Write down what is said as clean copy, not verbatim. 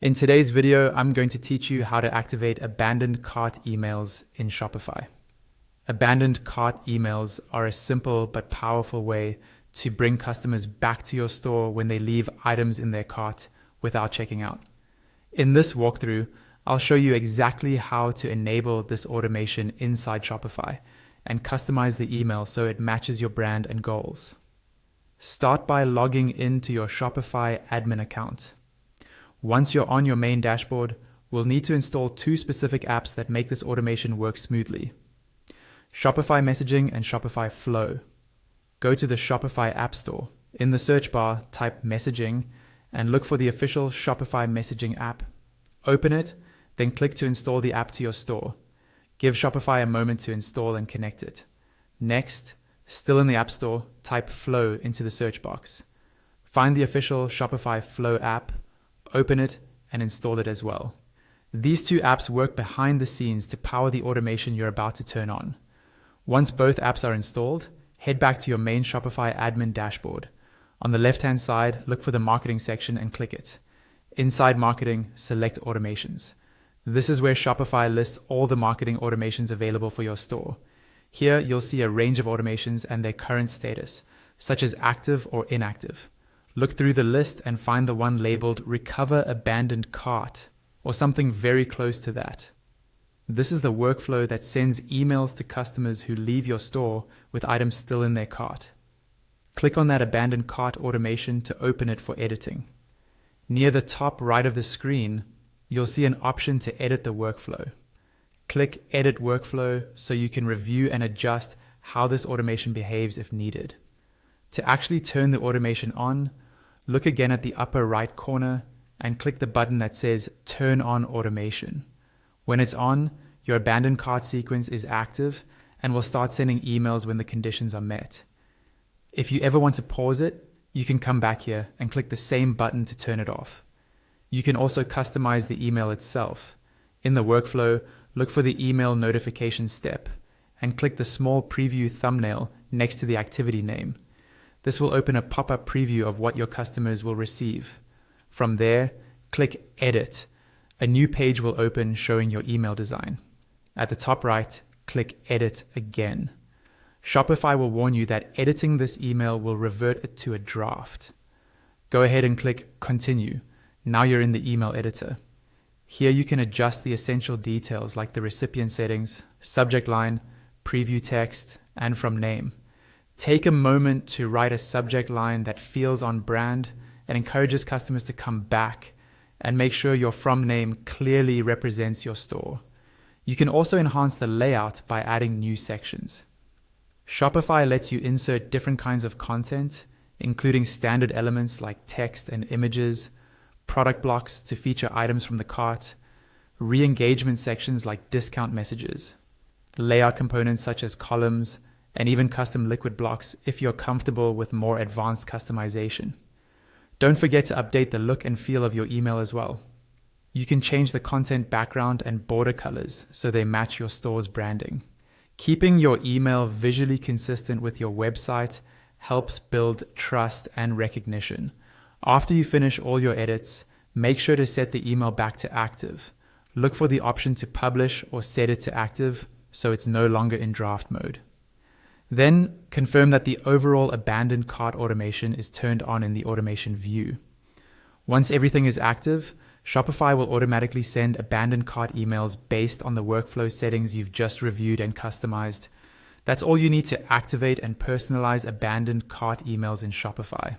In today's video, I'm going to teach you how to activate abandoned cart emails in Shopify. Abandoned cart emails are a simple but powerful way to bring customers back to your store when they leave items in their cart without checking out. In this walkthrough, I'll show you exactly how to enable this automation inside Shopify and customize the email so it matches your brand and goals. Start by logging into your Shopify admin account. Once you're on your main dashboard, we'll need to install two specific apps that make this automation work smoothly: Shopify Messaging and Shopify Flow. Go to the Shopify App Store. In the search bar, type Messaging and look for the official Shopify Messaging app. Open it, then click to install the app to your store. Give Shopify a moment to install and connect it. Next, still in the App Store, type Flow into the search box. Find the official Shopify Flow app, open it, and install it as well. These two apps work behind the scenes to power the automation you're about to turn on. Once both apps are installed, head back to your main Shopify admin dashboard. On the left-hand side, look for the marketing section and click it. Inside marketing, select automations. This is where Shopify lists all the marketing automations available for your store. Here, you'll see a range of automations and their current status, such as active or inactive. Look through the list and find the one labeled Recover Abandoned Cart, or something very close to that. This is the workflow that sends emails to customers who leave your store with items still in their cart. Click on that abandoned cart automation to open it for editing. Near the top right of the screen, you'll see an option to edit the workflow. Click Edit Workflow so you can review and adjust how this automation behaves if needed. To actually turn the automation on, look again at the upper right corner and click the button that says Turn on Automation. When it's on, your abandoned cart sequence is active and will start sending emails when the conditions are met. If you ever want to pause it, you can come back here and click the same button to turn it off. You can also customize the email itself. In the workflow, look for the email notification step and click the small preview thumbnail next to the activity name. This will open a pop-up preview of what your customers will receive. From there, click Edit. A new page will open showing your email design. At the top right, click Edit again. Shopify will warn you that editing this email will revert it to a draft. Go ahead and click Continue. Now you're in the email editor. Here you can adjust the essential details like the recipient settings, subject line, preview text, and from name. Take a moment to write a subject line that feels on brand and encourages customers to come back, and make sure your from name clearly represents your store. You can also enhance the layout by adding new sections. Shopify lets you insert different kinds of content, including standard elements like text and images, product blocks to feature items from the cart, re-engagement sections like discount messages, layout components such as columns, and even custom liquid blocks if you're comfortable with more advanced customization. Don't forget to update the look and feel of your email as well. You can change the content background and border colors so they match your store's branding. Keeping your email visually consistent with your website helps build trust and recognition. After you finish all your edits, make sure to set the email back to active. Look for the option to publish or set it to active so it's no longer in draft mode. Then confirm that the overall abandoned cart automation is turned on in the automation view. Once everything is active, Shopify will automatically send abandoned cart emails based on the workflow settings you've just reviewed and customized. That's all you need to activate and personalize abandoned cart emails in Shopify.